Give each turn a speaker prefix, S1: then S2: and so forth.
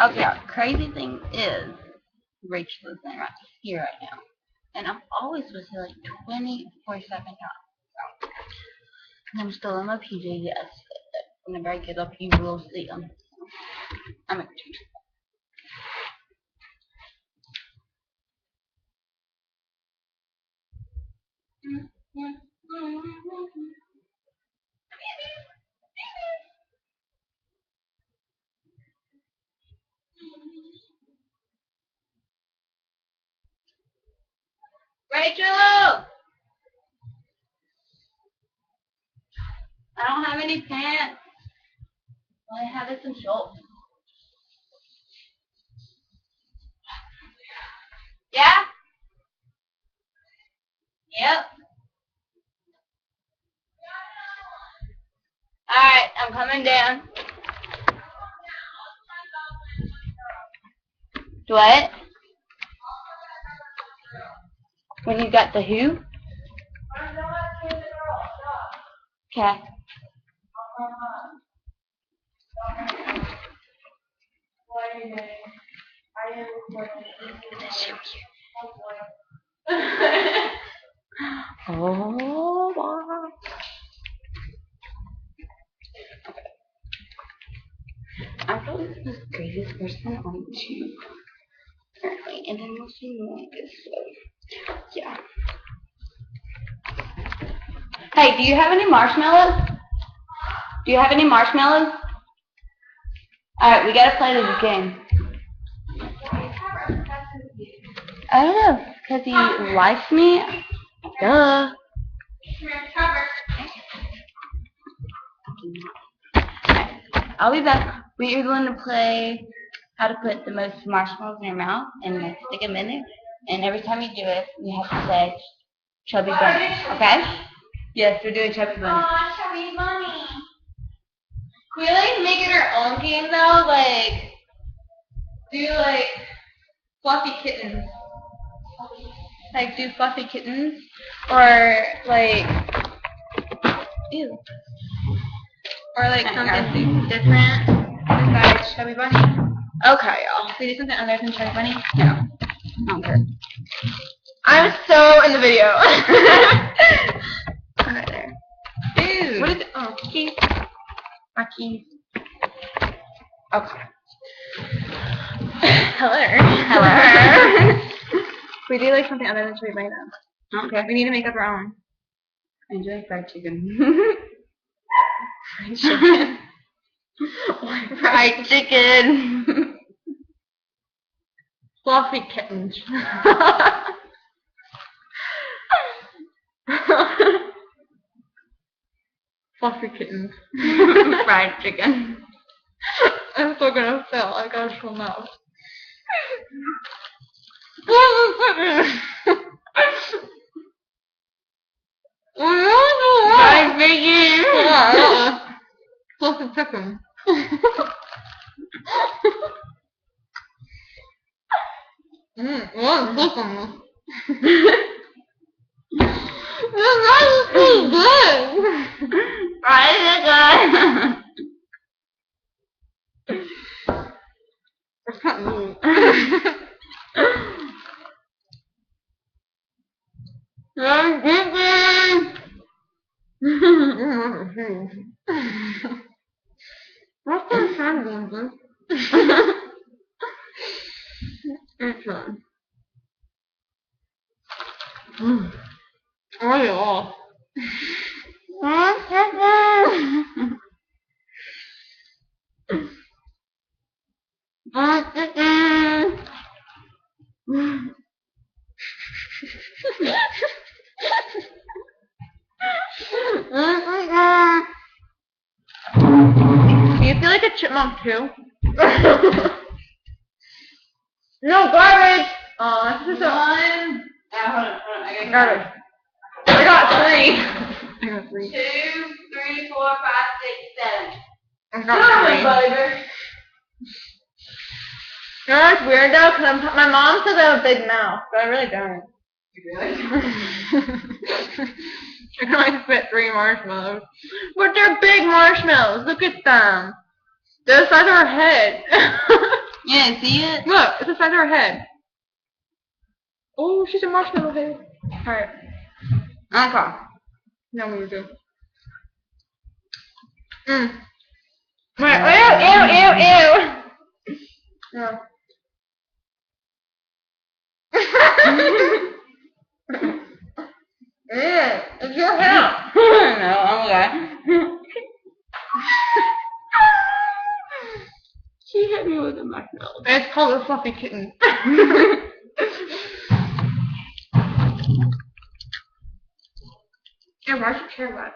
S1: Okay, crazy thing is, Rachel is right here right now. And I'm always supposed to like 24/7 times. And I'm still in my PJ, yes. Whenever I get up, you will see them. I'm a Rachel! I don't have any pants. All I have is some shorts. Yeah? Yep. Alright, I'm coming down. What? When you got the who? Okay. Oh, wow. I'm probably the greatest person on YouTube currently, and then we'll see more like this. So, yeah. Hey, do you have any marshmallows? Do you have any marshmallows? Alright, we gotta play this game. I don't know, because he likes me. Duh. I'll be back. We are going to play how to put the most marshmallows in your mouth and like stick them in there. And every time you do it, you have to say Chubby Bunny. Okay? Yes, we're doing Chubby Bunny. Aw, Chubby Bunny. Can we like make it our own game though? Like do like fluffy kittens. Like do fluffy kittens or like ew. Or like something different besides Chubby Bunny. Okay, y'all. Can we do something other than Chubby Bunny? No. I don't care. I'm so in the video. Right there. Dude. What is it? Oh, keys. My keys. Okay. Hello. Hello. We do like something other than Chubby Bunny though. Okay. We need to make up our own. I enjoy fried chicken. Fried chicken. Fried chicken. Fluffy kittens. Fluffy kittens. Fried chicken. I'm still gonna fail. I gotta show mouth. Fried chicken. Fluffy chicken. What chicken? This is so good. Fried chicken. It's not me. Fried chicken. What's the sound of this? It's fun. Oh yeah. Do you feel like a chipmunk too? No garbage! This is one. Hold on. I got garbage. I got three. I got three. 2, 3, 4, 5, 6, 7. I got three. You know what's weird though? Because my mom says I have a big mouth, but I really don't. You really? I can only fit 3 marshmallows. But they're big marshmallows. Look at them. They're the size of her head. You didn't see it?
S2: Look, it's the size of her head. Oh, she's a marshmallow head. Alright.
S1: Okay.
S2: Now we do. Wait, ew. Yeah. It's your hair.
S1: No, okay. She hit me with a marshmallow.
S2: It's called a fluffy kitten. Yeah, why'd you care about it?